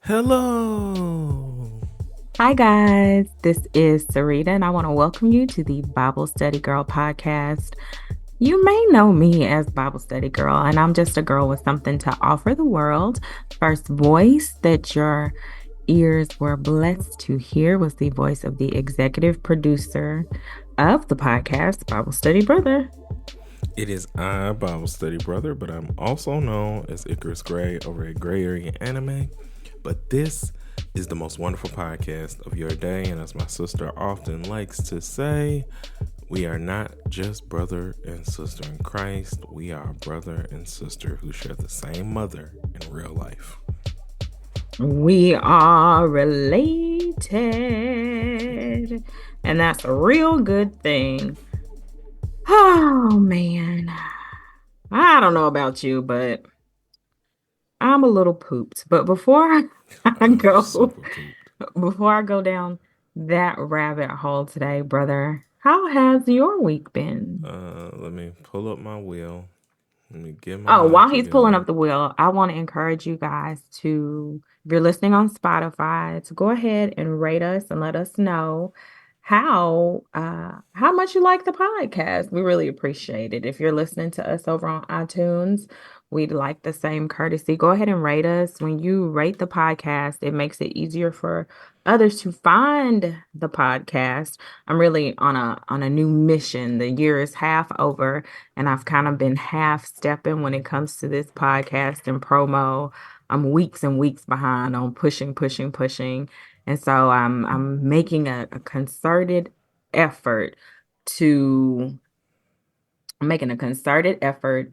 Hello. Hi, guys. This is Sarita, and I want to welcome you to the Bible Study Girl podcast. You may know me as Bible Study Girl, and I'm just a girl with something to offer the world. First voice that your ears were blessed to hear was the voice of the executive producer of the podcast, Bible Study Brother. It is I, Bible Study Brother, but I'm also known as Icarus Gray over at Gray Area Anime. But this is the most wonderful podcast of your day, and as my sister often likes to say, we are not just brother and sister in Christ. We are brother and sister who share the same mother in real life. We are related, and that's a real good thing. Oh man. I don't know about you, but I'm a little pooped. But before I I'm go super pooped. before I go down that rabbit hole today, brother, how has your week been? Let me pull up my wheel. Let me get my Oh, life while he's pulling together. up the wheel, I want to encourage you guys to, if you're listening on Spotify, to go ahead and rate us and let us know how much you like the podcast. We really appreciate it. If you're listening to us over on iTunes, we'd like the same courtesy. Go ahead and rate us. When you rate the podcast, it makes it easier for others to find the podcast. I'm really on a new mission. The year is half over and I've kind of been half stepping when it comes to this podcast and promo. I'm weeks and weeks behind on pushing, pushing, pushing. And so I'm making a concerted effort to I'm making a concerted effort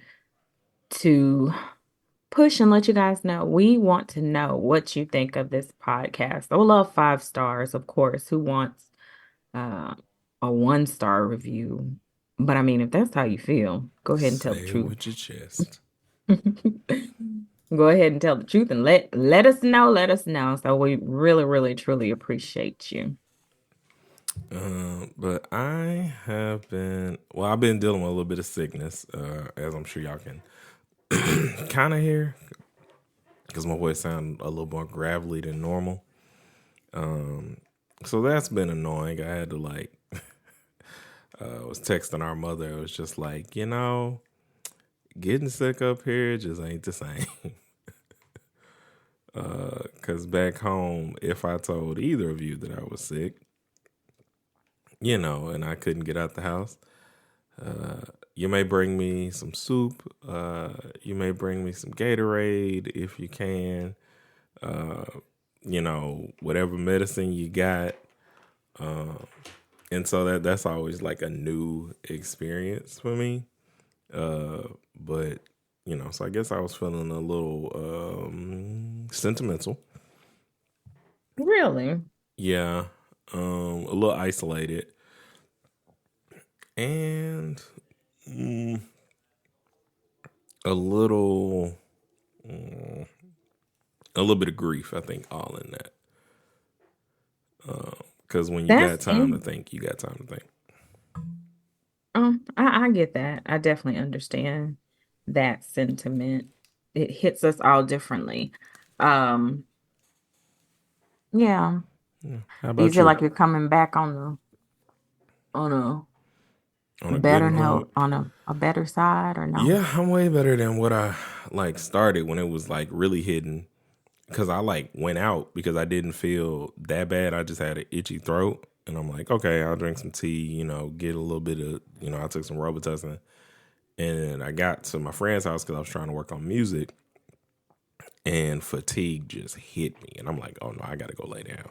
to push and let you guys know. We want to know what you think of this podcast. I would love 5 stars, of course. Who wants uh, a 1 star review? But I mean, if that's how you feel, go ahead and tell the Say it truth. with your chest. Go ahead and tell the truth and let us know. Let us know. So we really, really, truly appreciate you. But I've been dealing with a little bit of sickness, as I'm sure y'all can kind of hear, because my voice sounds a little more gravelly than normal. So that's been annoying. I had to was texting our mother. It was just like, getting sick up here just ain't the same. Because back home, if I told either of you that I was sick, and I couldn't get out the house, you may bring me some soup. You may bring me some Gatorade if you can. Whatever medicine you got. And so that's always like a new experience for me. But so I guess I was feeling a little sentimental. Really? Yeah, a little isolated, and a little, a little bit of grief. I think all in that. Because when you got That's time to in. think, you got time to think. I get that. I definitely understand that sentiment. It hits us all differently. Um, yeah. Yeah. How Do you about feel you? like you're coming back on On a a good better note, note, on a better side, or no? yeah, I'm way better than what I started when it was like really hidden. Because I went out because I didn't feel that bad. I just had an itchy throat, and I'm like, okay, I'll drink some tea. Get a little bit of I took some Robitussin, and I got to my friend's house because I was trying to work on music, and fatigue just hit me, and I'm like, oh no, I got to go lay down.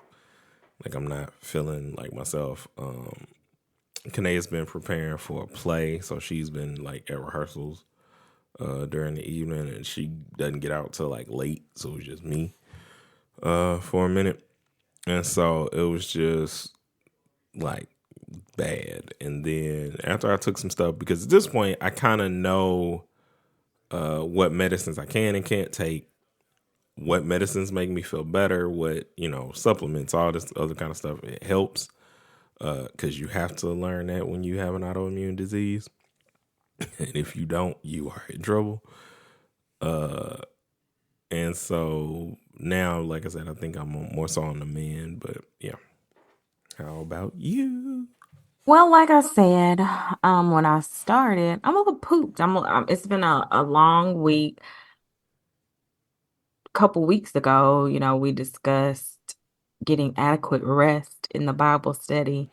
Like I'm not feeling like myself. Kanea's been preparing for a play, so she's been like at rehearsals during the evening, and she doesn't get out till like late, so it was just me for a minute, and so it was just like bad. And then after I took some stuff, because at this point I kind of know what medicines I can and can't take, what medicines make me feel better, what supplements, all this other kind of stuff. It helps because you have to learn that when you have an autoimmune disease. And if you don't, you are in trouble. And so Now, like I said, I think I'm more so on the men, but yeah. How about you? Well, like I said, when I started, I'm a little pooped. It's been a long week. A couple weeks ago, we discussed getting adequate rest in the Bible study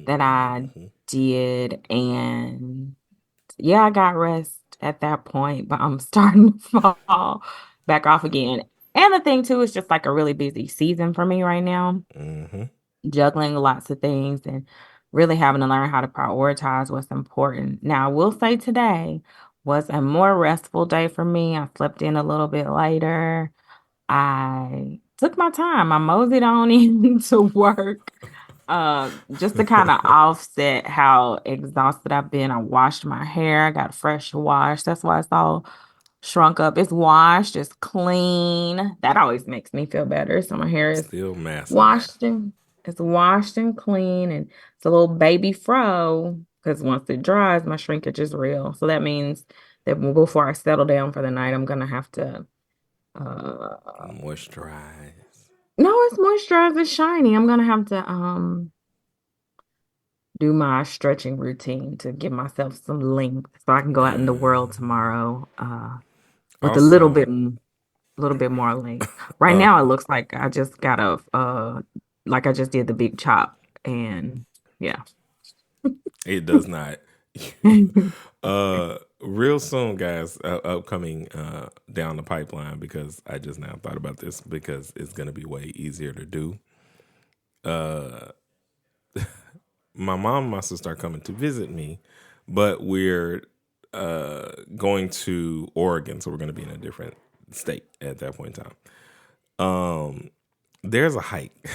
that I did. And yeah, I got rest at that point, but I'm starting to fall back off again. And the thing too is just like a really busy season for me right now, Mm-hmm. juggling lots of things and really having to learn how to prioritize what's important. Now, I will say today was a more restful day for me. I slept in a little bit later. I took my time. I moseyed on into work just to kind of offset how exhausted I've been. I washed my hair. I got a fresh wash. That's why it's all shrunk up. It's washed, it's clean. That always makes me feel better. So my hair is Still massive. washed and it's washed and clean, and it's a little baby fro because once it dries, my shrinkage is real. So that means that before I settle down for the night, I'm gonna have to Moisturize. no, it's moisturized, it's shiny. I'm gonna have to do my stretching routine to give myself some length so I can go out in the world tomorrow with Also, a little bit more length. Right uh, now it looks like I just got a like I just did the big chop, and yeah. it does not. Real soon, guys, upcoming down the pipeline, because I just now thought about this because it's gonna be way easier to do. Uh, my mom and my sister are coming to visit me, but we're going to Oregon, so we're gonna be in a different state at that point in time. There's a hike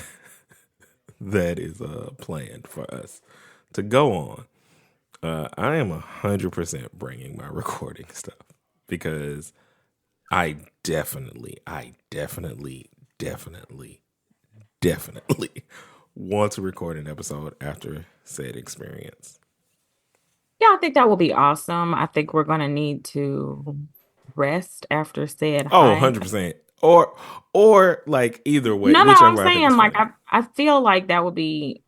that is planned for us to go on. I am 100% bringing my recording stuff because definitely, definitely want to record an episode after said experience. Yeah, I think that will be awesome. I think we're gonna need to rest after said Oh, hike. 100%. Or like either way, No, I'm whichever I think is saying like funny. I feel like that would be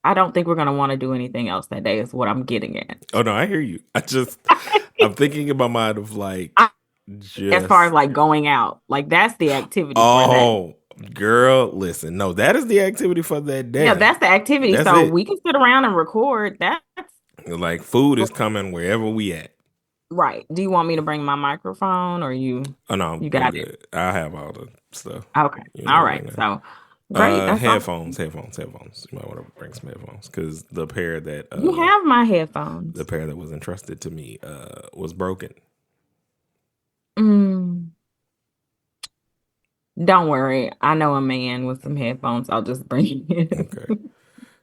I don't think we're gonna want to do anything else that day is what I'm getting at. Oh no, I hear you. I'm thinking in my mind of like I, as far as just like going out, like that's the activity for that. oh girl, listen. No, that is the activity for that Yeah, day. that's the activity. That's So it. we can sit around and record. That's Like food is coming wherever we at. right. Do you want me to bring my microphone or Oh no, you I'm got it? good. I have all the stuff. Okay. You know, All right right. now. So great. That's Headphones, awesome. headphones. You might want to bring some headphones because You have my headphones. the pair that was entrusted to me was broken. Mm, don't worry. I know a man with some headphones. I'll just bring it. Okay,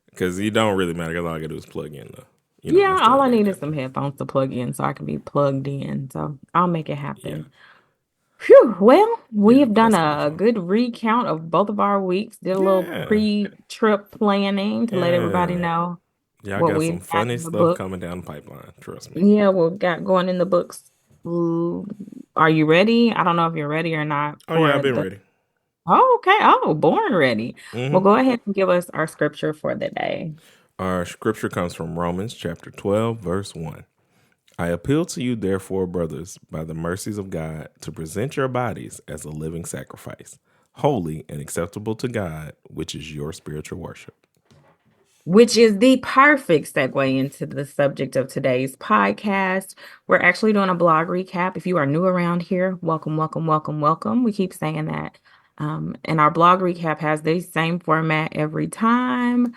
because you don't really matter because all I gotta do is plug in the, Yeah, instead all of I the need is adapter. some headphones to plug in so I can be plugged in. So I'll make it Yeah, happen. Phew. Well, we yeah, have but done that's gonna be a fun. good recount of both of our weeks. Did a little Yeah, pre-trip planning to let everybody yeah. know Y'all what got some we've got funny in the stuff book. coming down the pipeline. Trust me. Yeah, what we've got going in the books. Ooh, are you ready? I don't know if you're ready or not Oh yeah, I've for been the. ready. Oh, okay. Oh, born ready. Well, Hmm. go ahead and give us our scripture for the day. Our scripture comes from Romans chapter 12, verse 1. I appeal to you, therefore, brothers, by the mercies of God, to present your bodies as a living sacrifice, holy and acceptable to God, which is your spiritual worship. Which is the perfect segue into the subject of today's podcast. We're actually doing a blog recap. If you are new around here, welcome, welcome, welcome, welcome. We keep saying that. And our blog recap has the same format every time.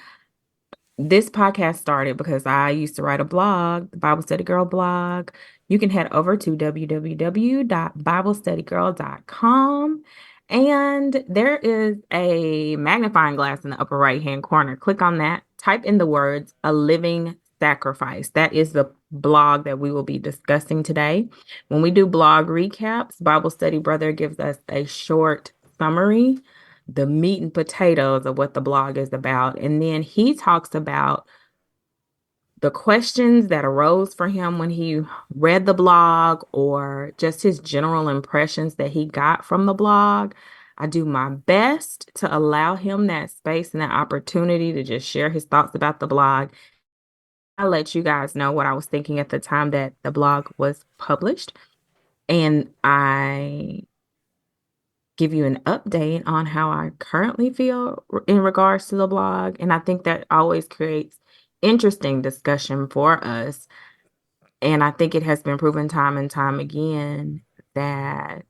This podcast started because I used to write a blog, the Bible Study Girl blog. You can head over to www.biblestudygirl.com. And there is a magnifying glass in the upper right hand corner. Click on that, type in the words "a living sacrifice." That is the blog that we will be discussing today. When we do blog recaps, Bible Study Brother gives us a short summary, the meat and potatoes of what the blog is about. And then he talks about the questions that arose for him when he read the blog or just his general impressions that he got from the blog. I do my best to allow him that space and that opportunity to just share his thoughts about the blog. I let you guys know what I was thinking at the time that the blog was published, and I give you an update on how I currently feel in regards to the blog. And I think that always creates interesting discussion for us. And I think it has been proven time and time again that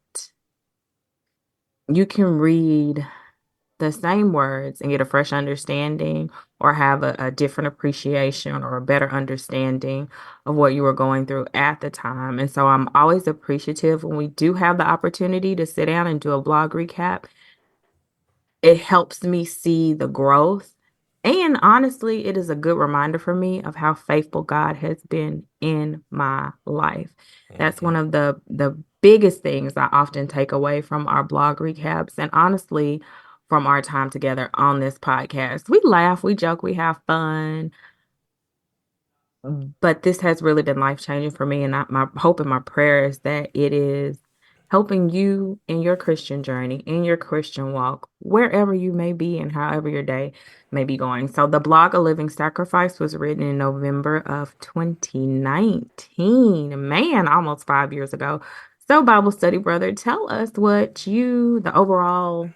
you can read the same words and get a fresh understanding or have a different appreciation or a better understanding of what you were going through at the time. And so I'm always appreciative when we do have the opportunity to sit down and do a blog recap. It helps me see the growth. And honestly, it is a good reminder for me of how faithful God has been in my life. That's Mm-hmm. one of the biggest things I often take away from our blog recaps and honestly from our time together on this podcast. We laugh, we joke, we have fun. But this has really been life changing for me. And my hope and my prayer is that it is helping you in your Christian journey, in your Christian walk, wherever you may be and however your day may be going. So, the blog A Living Sacrifice was written in November of 2019. Man, almost 5 years ago. So, Bible study brother, tell us the overall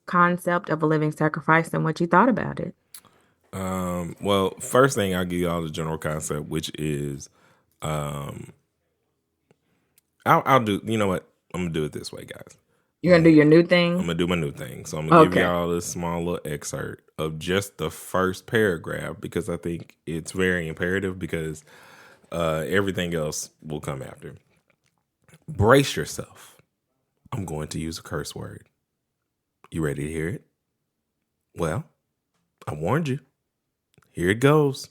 concept of a living sacrifice and what you thought about it. Well, first thing I'll give you all the general concept, which is, I'll do. You know what? I'm gonna do it this way, guys. You're gonna do your new I'm thing? gonna do my new thing. So I'm gonna give Okay. y'all this small little excerpt of just the first paragraph because I think it's very imperative because everything else will come after. Brace yourself. I'm going to use a curse word. You ready to hear it? Well, I warned you. Here it goes.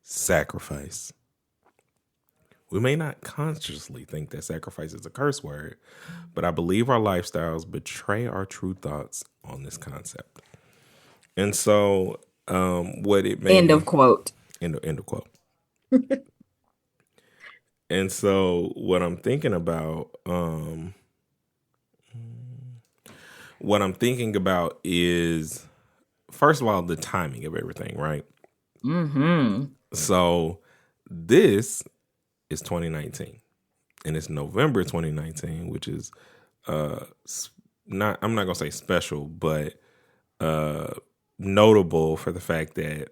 Sacrifice. We may not consciously think that sacrifice is a curse word, but I believe our lifestyles betray our true thoughts on this concept. And so, what it made End me of quote. end of quote. And so, what I'm thinking about is first of all the timing of everything, right? Mm-hmm. So, this is 2019, and it's November 2019, which is not I'm not gonna say special, but notable for the fact that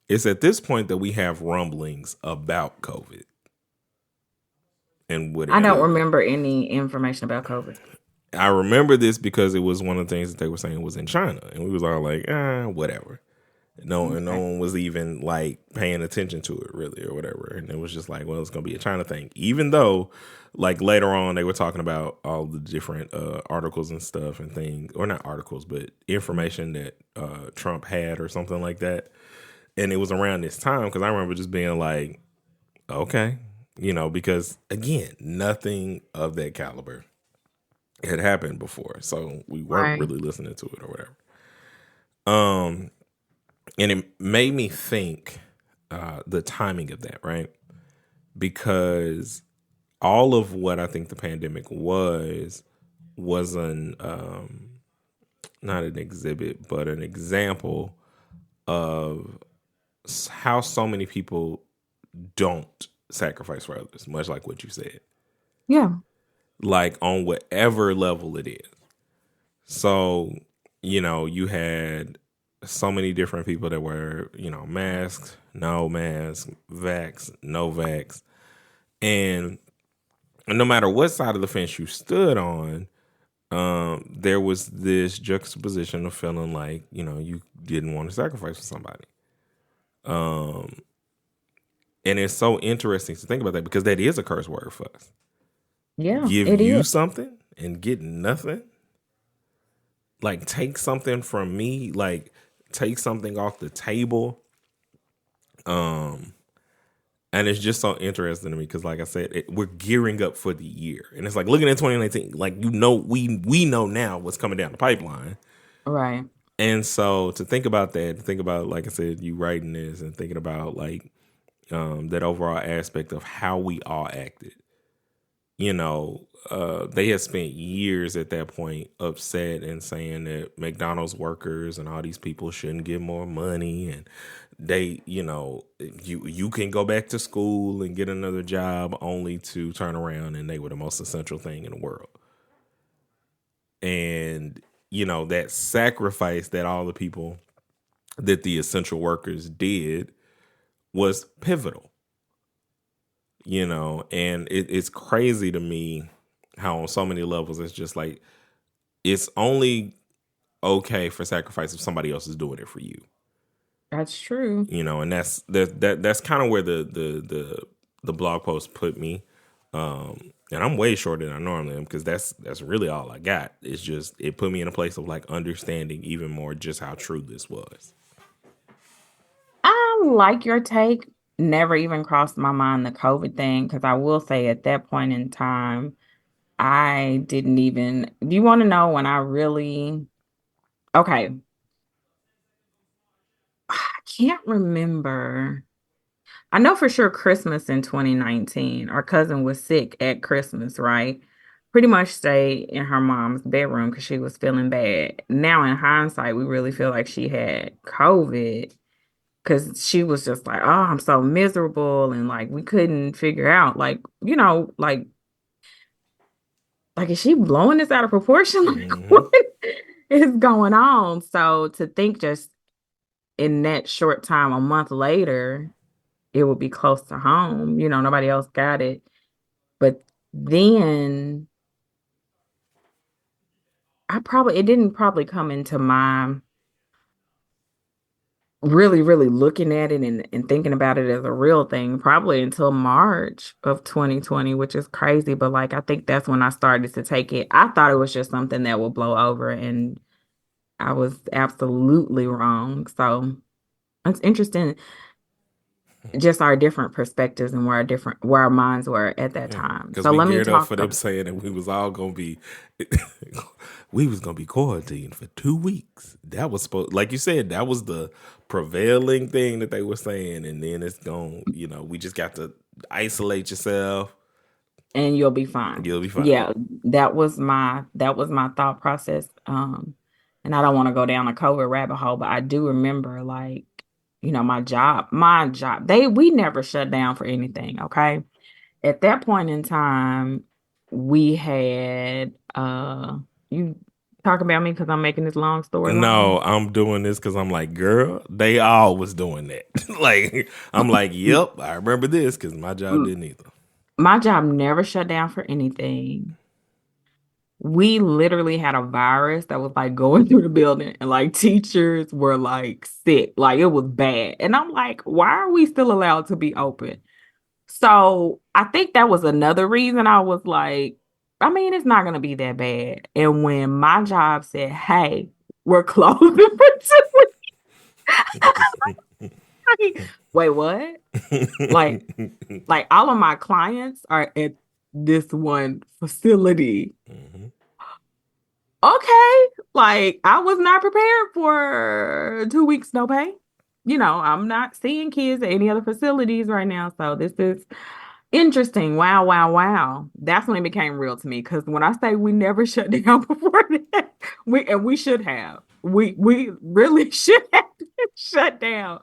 it's at this point that we have rumblings about COVID and what it I don't could. remember any information about COVID. I remember this because it was one of the things that they were saying was in China, and we was all like, whatever. No Okay. one was even like paying attention to it really or whatever. And it was just like, well, it's going to be a China thing. Even though like later on they were talking about all the different articles and stuff and things, or not articles, but information that Trump had or something like that. And it was around this time because I remember just being like, okay, because again, nothing of that caliber had happened before. So we weren't Right. really listening to it or whatever. Um, And it made me think the timing of that, right? Because all of what I think the pandemic was an not an exhibit, but an example of how so many people don't sacrifice for others, much like what you said, Yeah. like on whatever level it is. So, you had so many different people that were, masked, no mask, vax, no vax. And no matter what side of the fence you stood on, there was this juxtaposition of feeling like, you didn't want to sacrifice for somebody. And it's so interesting to think about that because that is a curse word for us. Yeah, Give it you is. something and get nothing. Like take something from me, like take something off the table. And it's just so interesting to me because, like I said, we're gearing up for the year, and it's like looking at 2019. Like we know now what's coming down the pipeline, Right. and so to think about that, to think about like I said, you writing this and thinking about like that overall aspect of how we all acted. they had spent years at that point upset and saying that McDonald's workers and all these people shouldn't get more money, and they, you can go back to school and get another job only to turn around and they were the most essential thing in the world. And that sacrifice that all the people that the essential workers did was pivotal. And it's crazy to me how on so many levels it's just like it's only okay for sacrifice if somebody else is doing it for you. That's true. And that's kind of where the blog post put me. And I'm way shorter than I normally am because that's really all I got. It's just it put me in a place of like understanding even more just how true this was. I like your take. Never even crossed my mind the COVID thing because I will say at that point in time, I didn't even. Do you want to know when I really? Okay, I can't remember. I know for sure Christmas in 2019, our cousin was sick at Christmas, right? Pretty much stayed in her mom's bedroom because she was feeling bad. Now, in hindsight, we really feel like she had COVID because she was just like, oh, I'm so miserable. And like, we couldn't figure out, like, is she blowing this out of proportion? Like, Mm-hmm. what is going on? So to think just in that short time, a month later, it would be close to home. Nobody else got it. But then it didn't probably come into my really, really looking at it and thinking about it as a real thing, probably until March of 2020, which is crazy. But like, I think that's when I started to take it. I thought it was just something that would blow over, and I was absolutely wrong. So it's interesting, just our different perspectives and where our minds were at that Yeah, time. because So we let me geared up talk. for them saying that we was all gonna be, we was gonna be quarantined for 2 weeks. That was supposed, like you said, that was the prevailing thing that they were saying, and then it's gone. We just got to isolate yourself. And you'll be fine. You'll be fine. Yeah, that was my thought process. And I don't want to go down a COVID rabbit hole, but I do remember like, my job, we never shut down for anything, okay? At that point in time, we had you talk about me because I'm making this long story No, long. I'm doing this because I'm like, girl, they all was doing that. Like, I'm like, yep, I remember this because my job didn't either. My job never shut down for anything. We literally had a virus that was like going through the building and like teachers were like sick. Like it was bad. And I'm like, why are we still allowed to be open? So I think that was another reason I was like, I mean, it's not gonna be that bad. And when my job said, hey, we're closing for 2 weeks, wait, what? Like, like all of my clients are at this one facility. Mhm. Okay, like I was not prepared for 2 weeks no pay. I'm not seeing kids at any other facilities right now, so this is interesting. Wow, wow, wow. That's when it became real to me because when I say we never shut down before that, we should have. We really should have shut down.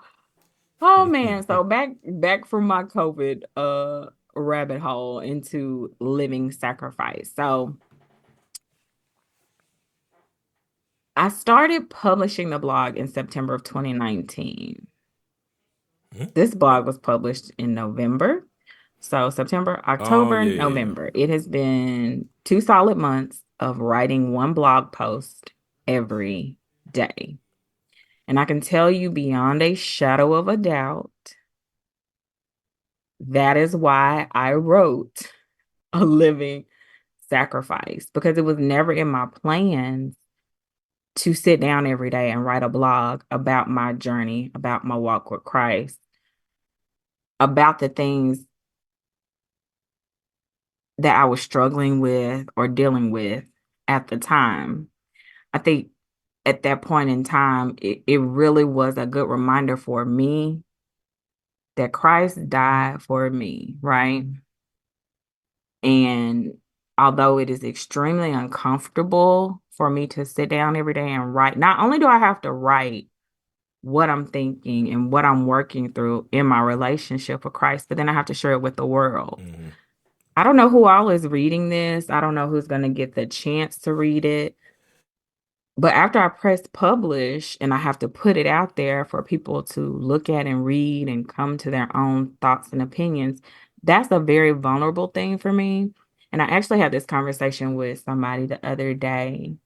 Oh man, so back from my COVID rabbit hole into living sacrifice. So I started publishing the blog in September of 2019. This blog was published in November. So September, Oh October, yeah, yeah. November. It has been 2 solid months of writing one blog post every day. And I can tell you beyond a shadow of a doubt, that is why I wrote A Living Sacrifice, because it was never in my plans to sit down every day and write a blog about my journey, about my walk with Christ, about the things that I was struggling with or dealing with at the time. I think at that point in time, it really was a good reminder for me that Christ died for me, right? And although it is extremely uncomfortable for me to sit down every day and write, not only do I have to write what I'm thinking and what I'm working through in my relationship with Christ, but then I have to share it with the world. Mm-hmm. I don't know who all is reading this. I don't know who's going to get the chance to read it. But after I press publish and I have to put it out there for people to look at and read and come to their own thoughts and opinions, that's a very vulnerable thing for me. And I actually had this conversation with somebody the other day.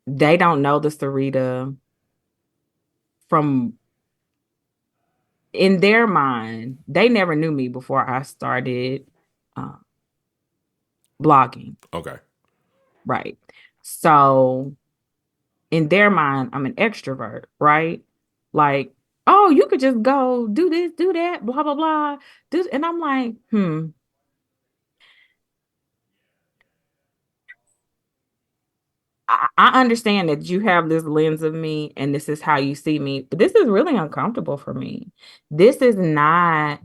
They don't know the Sarita from in their mind. They never knew me before I started uh, blogging, Okay. right? So in their mind, I'm an extrovert, right? Like, oh, you could just go do this, do that, blah, blah, blah. And I'm like, I understand that you have this lens of me and this is how you see me, but this is really uncomfortable for me. This is not,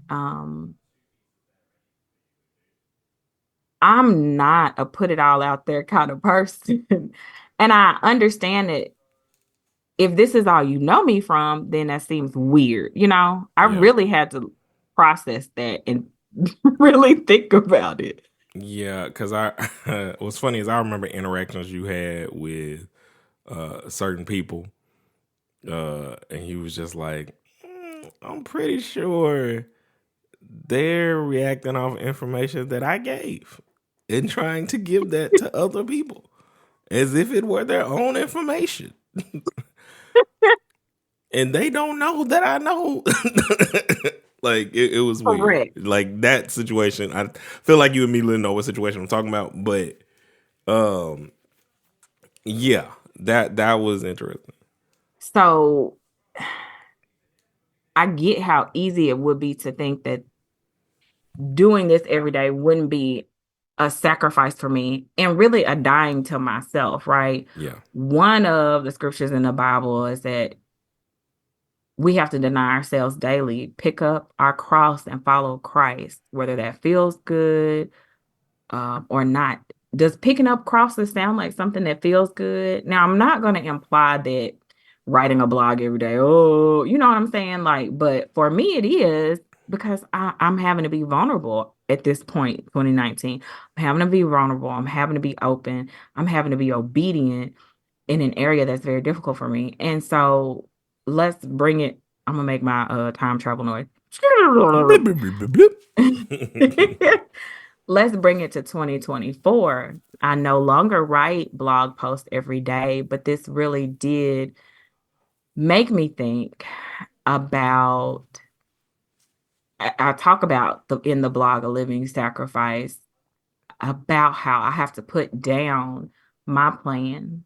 I'm not a put it all out there kind of person. And I understand that if this is all you know me from, then that seems weird. I Yeah. really had to process that and really think about it. Yeah, because I what's funny is I remember interactions you had with certain people, and he was just like, I'm pretty sure they're reacting off information that I gave and trying to give that to other people as if it were their own information. And they don't know that I know. Like it was weird. Correct. Like that situation, I feel like you immediately know what situation I'm talking about. But um, yeah, that was interesting. So I get how easy it would be to think that doing this every day wouldn't be a sacrifice for me and really a dying to myself, right? Yeah, One of the scriptures in the Bible is that we have to deny ourselves daily, pick up our cross and follow Christ, whether that feels good or not. Does picking up crosses sound like something that feels good? Now, I'm not going to imply that writing a blog every day, oh, you know what I'm saying? Like, but for me, it is because I'm having to be vulnerable at this point, 2019. I'm having to be vulnerable. I'm having to be open. I'm having to be obedient in an area that's very difficult for me. And so let's bring it. I'm gonna make my time travel noise. blip, blip, blip, blip, blip. Let's bring it to 2024. I no longer write blog posts every day, but this really did make me think about. I talk about in the blog a living sacrifice about how I have to put down my plan,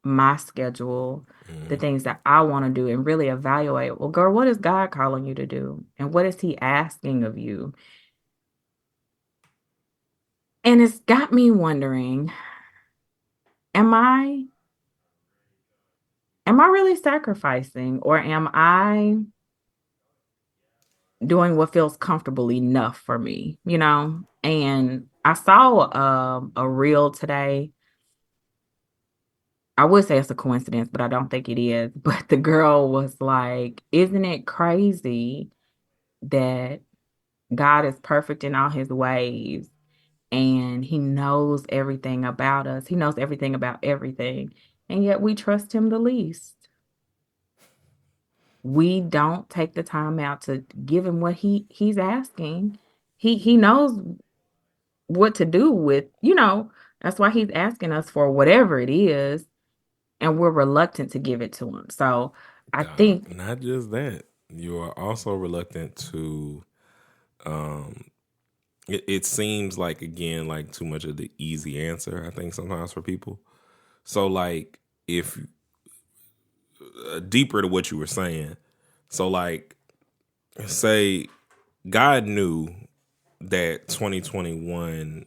my schedule, the Mhm. things that I want to do, and really evaluate, well, girl, what is God calling you to do? And what is He asking of you? And it's got me wondering, am I am I really sacrificing or am I doing what feels comfortable enough for me, And I saw a reel today. I would say it's a coincidence, but I don't think it is. But the girl was like, isn't it crazy that God is perfect in all his ways and he knows everything about us. He knows everything about everything. And yet we trust him the least. We don't take the time out to give him what he's asking. He knows what to do with, that's why he's asking us for whatever it is, and we're reluctant to give it to him. So I think Not just that, you are also reluctant to. Um, it seems like again like too much of the easy answer. I think sometimes for people. So like if deeper to what you were saying. So like say God knew that 2021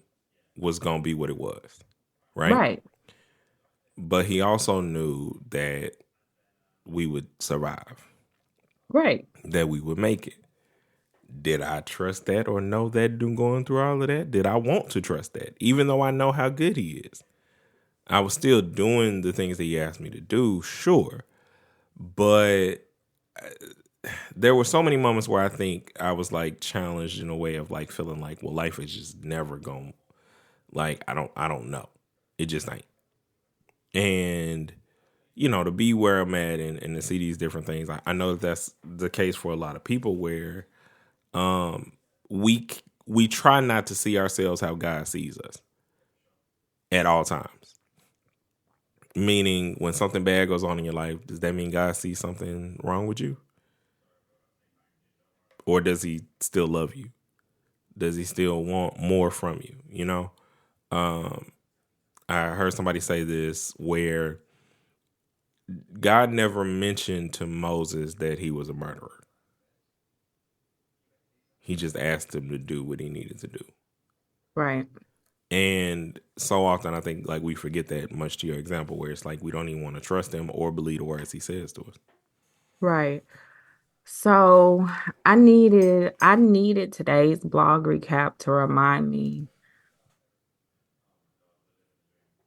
was going to be what it was, right? right, But he also knew that we would survive, right, that we would make it. Did I trust that or know that going through all of that? Did I want to trust that? Even though I know how good he is, I was still doing the things that he asked me to do, sure. But there were so many moments where I think I was like challenged in a way of like feeling like, well, life is just never going, like, I don't know. It just ain't. And, to be where I'm at and to see these different things, I know that that's the case for a lot of people where we we try not to see ourselves how God sees us at all times. Meaning, when something bad goes on in your life, does that mean God sees something wrong with you? Or does he still love you? Does he still want more from you? I heard somebody say this where God never mentioned to Moses that he was a murderer. He just asked him to do what he needed to do. Right. And so often I think like we forget that, much to your example, where it's like we don't even want to trust him or believe the words he says to us. Right. So I needed today's blog recap to remind me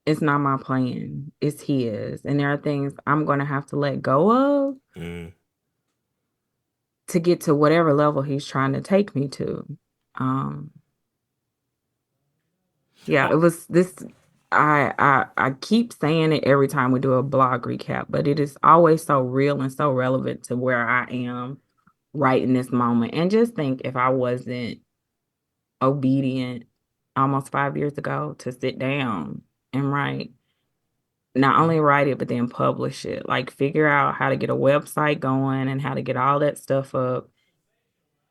it's not my plan, it's his. And there are things I'm gonna have to let go of Mm. to get to whatever level he's trying to take me to. Um, yeah, Oh, it was this. I keep saying it every time we do a blog recap, but it is always so real and so relevant to where I am right in this moment. And just think if I wasn't obedient almost 5 years ago to sit down and write, not only write it, but then publish it, like figure out how to get a website going and how to get all that stuff up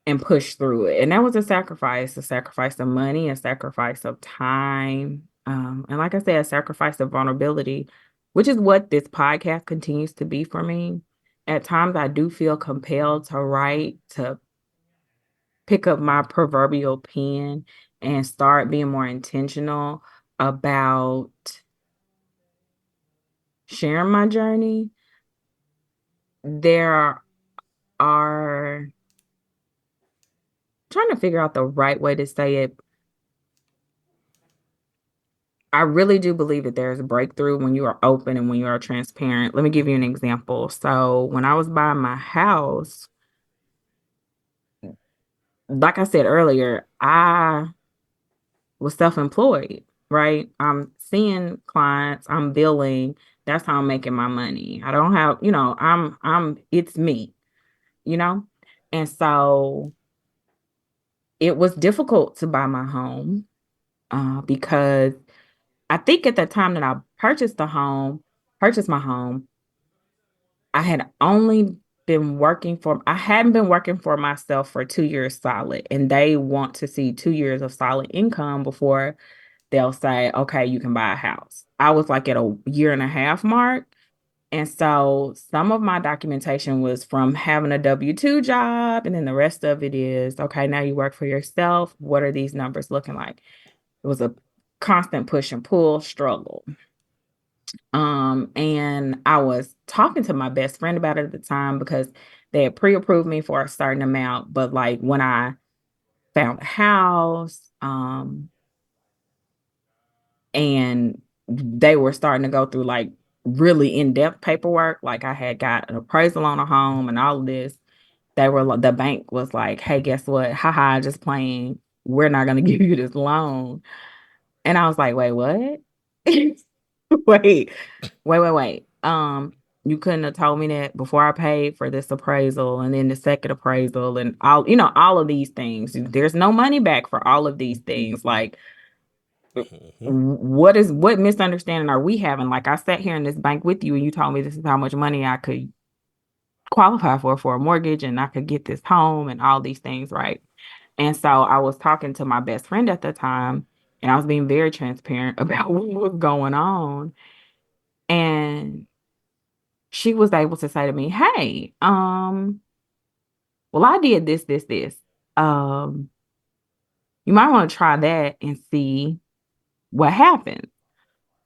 and push through it. And that was a sacrifice of money, a sacrifice of time. And like I said, a sacrifice of vulnerability, which is what this podcast continues to be for me. At times, I do feel compelled to write, to pick up my proverbial pen and start being more intentional about sharing my journey. There are trying to figure out the right way to say it. I really do believe that there's a breakthrough when you are open and when you are transparent. Let me give you an example. So, when I was buying my house, like I said earlier, I was self-employed, right? I'm seeing clients, I'm billing, that's how I'm making my money. I don't have, it's me, you know? And so it was difficult to buy my home because I think at the time that I purchased my home, I had only I hadn't been working for myself for 2 years solid, and they want to see 2 years of solid income before they'll say, okay, you can buy a house. I was like at a year and a half mark. And so some of my documentation was from having a W-2 job. And then the rest of it is, okay, now you work for yourself. What are these numbers looking like? It was a constant push and pull struggle. And I was talking to my best friend about it at the time because they had pre-approved me for a certain amount. But like when I found a house, and they were starting to go through like really in-depth paperwork, like I had got an appraisal on a home and all of this. The bank was like, hey, guess what? Haha, just playing. We're not going to give you this loan. And I was like, wait, what? Wait, wait. You couldn't have told me that before I paid for this appraisal and then the second appraisal and all of these things. There's no money back for all of these things. Like, mm-hmm. what misunderstanding are we having? Like, I sat here in this bank with you and you told me this is how much money I could qualify for a mortgage and I could get this home and all these things, right? And so I was talking to my best friend at the time and I was being very transparent about what was going on. And she was able to say to me, hey, well, I did this. Um, you might want to try that and see what happens.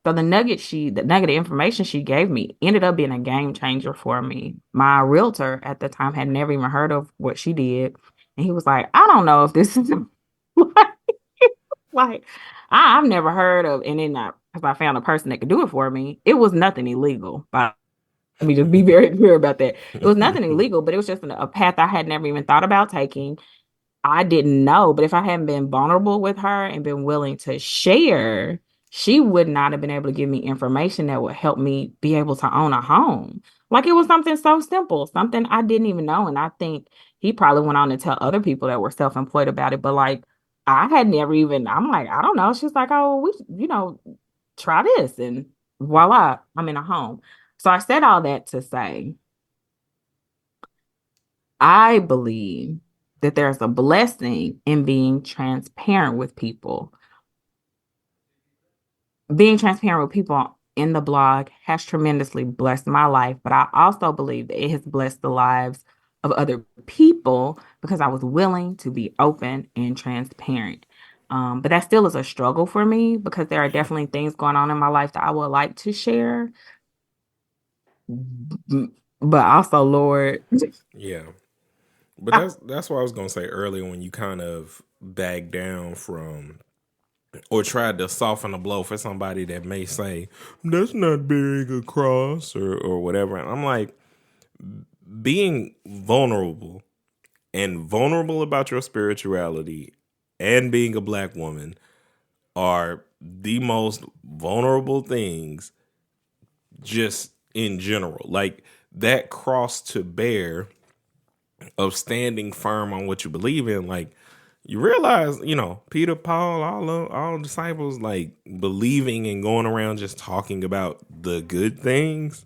So the nugget of information she gave me ended up being a game changer for me. My realtor at the time had never even heard of what she did. And he was like, I don't know if this is like I've never heard of, and then because I found a person that could do it for me. It was nothing illegal. But let me just be very clear about that. It was nothing illegal, but it was just a path I had never even thought about taking. I didn't know, but if I hadn't been vulnerable with her and been willing to share, she would not have been able to give me information that would help me be able to own a home. Like it was something so simple, something I didn't even know. And I think he probably went on to tell other people that were self-employed about it. But like I had never even, I'm like, I don't know. She's like, oh, try this. And voila, I'm in a home. So I said all that to say, I believe that there's a blessing in being transparent with people. Being transparent with people in the blog has tremendously blessed my life, but I also believe that it has blessed the lives of other people because I was willing to be open and transparent. But that still is a struggle for me because there are Yeah, definitely things going on in my life that I would like to share. But also, Lord, yeah. But I, that's what I was gonna say earlier when you kind of back down from or tried to soften the blow for somebody that may say that's not bearing a cross or whatever. And I'm like, being vulnerable about your spirituality and being a black woman are the most vulnerable things just in general. Like that cross to bear of standing firm on what you believe in, like you realize, Peter, Paul, all disciples, like believing and going around just talking about the good things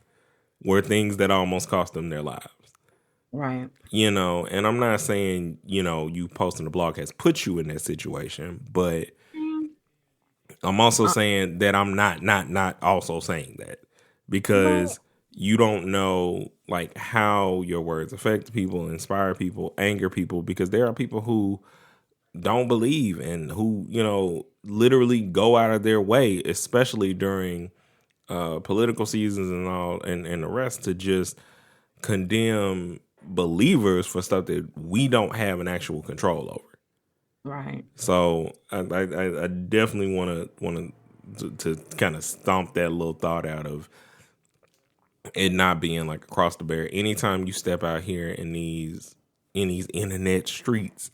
were things that almost cost them their lives. right. And I'm not saying, you posting a blog has put you in that situation, but I'm also Uh, saying that I'm not also saying that but because you don't know like how your words affect people, inspire people, anger people, because there are people who don't believe and who, literally go out of their way, especially during political seasons and all and the rest, to just condemn believers for stuff that we don't have an actual control over. right. So I definitely want to kind of stomp that little thought out of it not being like across the bear. Anytime you step out here in these internet streets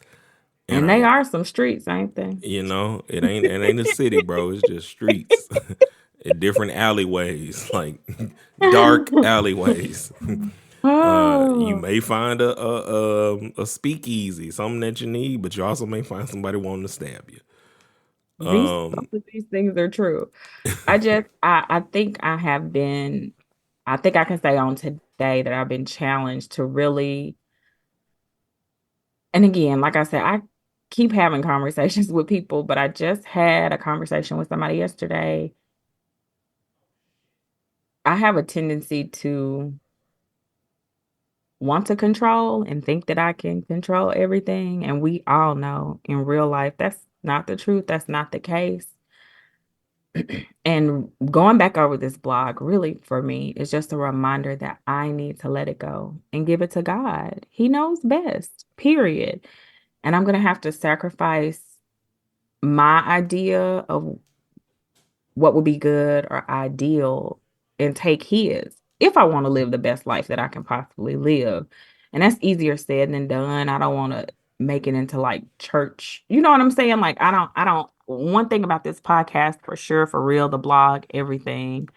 and And they are are some streets, ain't they? it ain't a city, bro. It's just streets, different alleyways, like dark alleyways. You Oh, may find a speakeasy, something that you need, but you also may find somebody wanting to stab you. some of these things are true. I think I think I can say on today that I've been challenged to really, and again, like I said, I keep having conversations with people, but I just had a conversation with somebody yesterday. I have a tendency to want to control and think that I can control everything. And we all know in real life, that's not the truth. That's not the case. And going back over this blog, really for me, is just a reminder that I need to let it go and give it to God. He knows best, period. And I'm going to have to sacrifice my idea of what would be good or ideal and take his if I want to live the best life that I can possibly live. And that's easier said than done. I don't want to make it into like church. You know what I'm saying? Like one thing about this podcast for sure, for real, the blog, everything.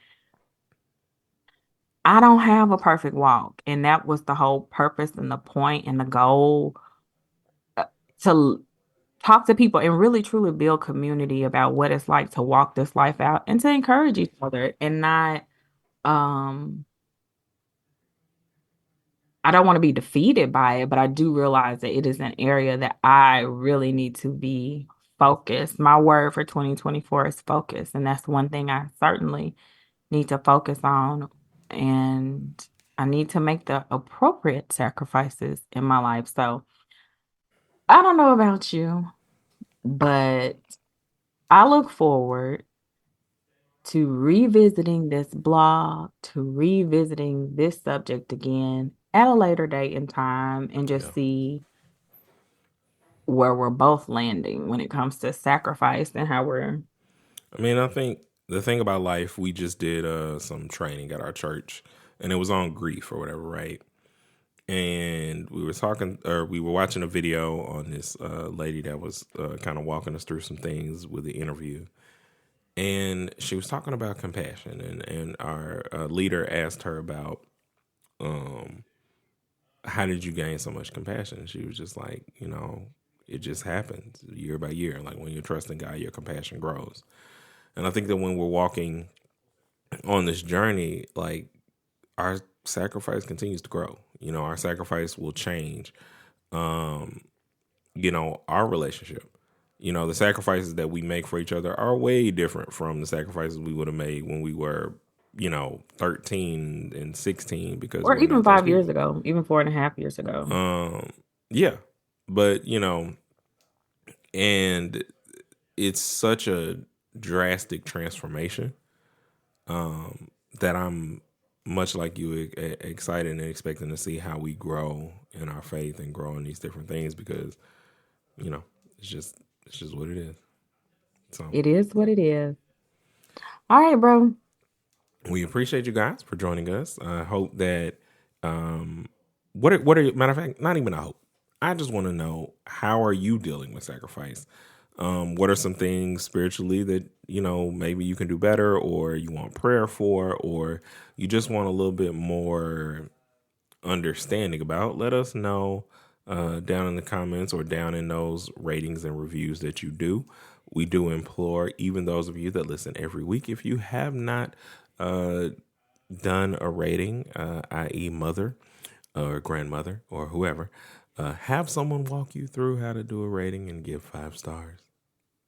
I don't have a perfect walk. And that was the whole purpose and the point and the goal to talk to people and really truly build community about what it's like to walk this life out and to encourage each other and not um I don't want to be defeated by it, but I do realize that it is an area that I really need to be focused. My word for 2024 is focus, and that's one thing I certainly need to focus on. And I need to make the appropriate sacrifices in my life. So I don't know about you, but I look forward to revisiting this blog, to revisiting this subject again at a later date in time and Yeah. just see. where we're both landing when it comes to sacrifice and how we're. I mean, I think the thing about life, we just did some training at our church, and it was on grief or whatever, right? And we were talking, or we were watching a video on this lady that was kind of walking us through some things with the interview. And she was talking about compassion, and our leader asked her about how did you gain so much compassion? She was just like, it just happens year by year. Like when you're trusting God, your compassion grows. And I think that when we're walking on this journey, like our sacrifice continues to grow. Our sacrifice will change, our relationship. The sacrifices that we make for each other are way different from the sacrifices we would have made when we were, 13 and 16 because Or we're even not those 5 years people. ago, even 4.5 years ago. Yeah. But, and it's such a drastic transformation that I'm much like you excited and expecting to see how we grow in our faith and grow in these different things because, you know, it's just what it is. So It is what it is. All right, bro. we appreciate you guys for joining us. I hope that what are matter of fact, not even a hope. I just want to know, how are you dealing with sacrifice? What are some things spiritually that maybe you can do better, or you want prayer for, or you just want a little bit more understanding about? Let us know down in the comments or down in those ratings and reviews that you do. We do implore even those of you that listen every week, if you have not done a rating, i.e. mother or grandmother or whoever, have someone walk you through how to do a rating and give 5 stars.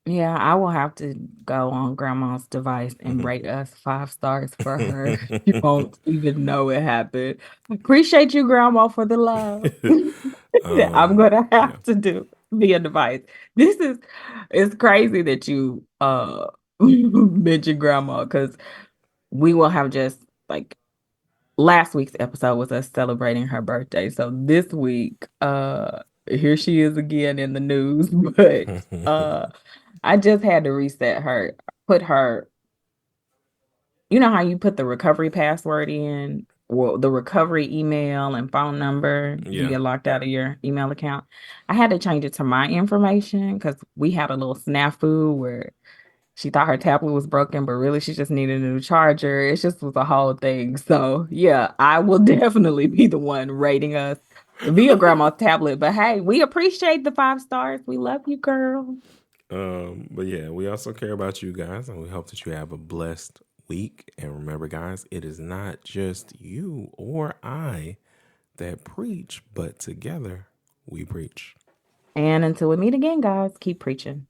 Yeah, I will have to go on grandma's device and rate us 5 stars for her. You won't even know it happened. Appreciate you, grandma, for the love that I'm gonna Yeah. have to do via device. This is it's crazy that you mentioned grandma because we will have just like last week's episode was us celebrating her birthday. So this week, here she is again in the news. But I just had to reset her, put her, you know how you put the recovery password in, well, the recovery email and phone number, you Yeah. get locked out of your email account. I had to change it to my information because we had a little snafu where she thought her tablet was broken, but really she just needed a new charger. It just was a whole thing. So yeah, I will definitely be the one rating us via grandma's tablet. But hey, we appreciate the 5 stars. We love you, girl. But yeah, we also care about you guys, and we hope that you have a blessed week. And remember, guys, it is not just you or I that preach, but together we preach. And until we meet again, guys, keep preaching.